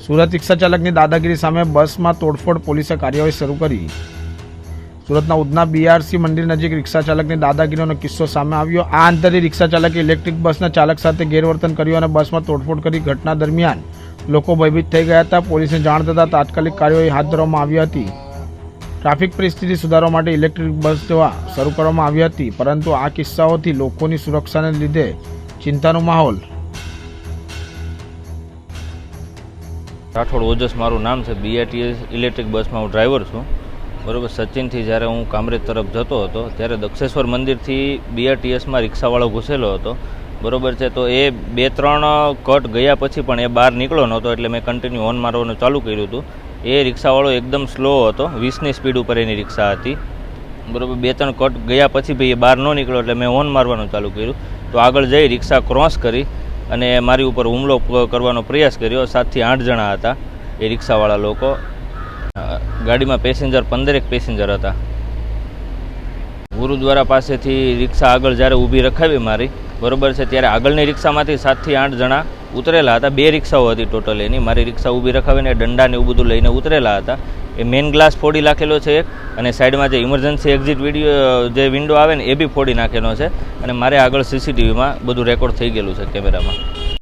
સુરત રિક્ષા ચાલકની દાદાગીરી સામે બસમાં તોડફોડ, પોલીસે કાર્યવાહી શરૂ કરી। સુરતના ઉધના બીઆરસી મંદિર નજીક રિક્ષા ચાલકની દાદાગીરીનો કિસ્સો સામે આવ્યો। આ અંતરે રિક્ષા ચાલકે ઇલેક્ટ્રિક બસના ચાલક સાથે ગેરવર્તન કર્યું અને બસમાં તોડફોડ કરી। ઘટના દરમિયાન લોકો ભયભીત થઈ ગયા હતા। પોલીસને જાણ થતાં તાત્કાલિક કાર્યવાહી હાથ ધરવામાં આવી હતી। ટ્રાફિક પરિસ્થિતિ સુધારવા માટે ઇલેક્ટ્રિક બસ સેવા શરૂ કરવામાં આવી હતી, પરંતુ આ કિસ્સાઓથી લોકોની સુરક્ષાને લીધે ચિંતાનો માહોલ। રાઠોડ ઓજસ મારું નામ છે। બીઆરટીએસ ઇલેક્ટ્રિક બસમાં હું ડ્રાઈવર છું। બરાબર, સચિનથી જ્યારે હું કામરેજ તરફ જતો હતો ત્યારે દક્ષેશ્વર મંદિરથી બીઆરટીએસમાં રિક્ષાવાળો ઘૂસેલો હતો। બરાબર છે, તો એ 2-3 કટ ગયા પછી પણ એ બહાર નીકળ્યો નહોતો, એટલે મેં કન્ટિન્યુ હોર્ન મારવાનું ચાલુ કર્યું હતું। એ રિક્ષાવાળો એકદમ સ્લો હતો, 20ની સ્પીડ ઉપર એની રિક્ષા હતી। બરાબર, 2-3 કટ ગયા પછી ભાઈ એ બહાર ન નીકળ્યો એટલે મેં હોર્ન મારવાનું ચાલુ કર્યું। તો આગળ જઈ રિક્ષા ક્રોસ કરી અને મારી ઉપર હુમલો કરવાનો પ્રયાસ કર્યો। 7થી 8 જણા હતા એ રિક્ષાવાળા લોકો। ગાડીમાં પેસેન્જર 15 પેસેન્જર હતા। ગુરુદ્વારા પાસેથી રિક્ષા આગળ જ્યારે ઊભી રખાવી મારી, બરાબર છે, ત્યારે આગળની રિક્ષામાંથી 7થી 8 જણા ઉતરેલા હતા। 2 રિક્ષાઓ હતી ટોટલ એની। મારી રિક્ષા ઊભી રખાવીને દંડાને એવું બધું લઈને ઉતરેલા હતા। એ મેઇન ગ્લાસ ફોડી નાખેલો છે એક, અને સાઈડમાં જે ઇમરજન્સી એક્ઝિટ જે વિન્ડો આવે ને એ બી ફોડી નાખેલો છે। અને મારે આગળ સીસીટીવીમાં બધું રેકોર્ડ થઈ ગયેલું છે કેમેરામાં।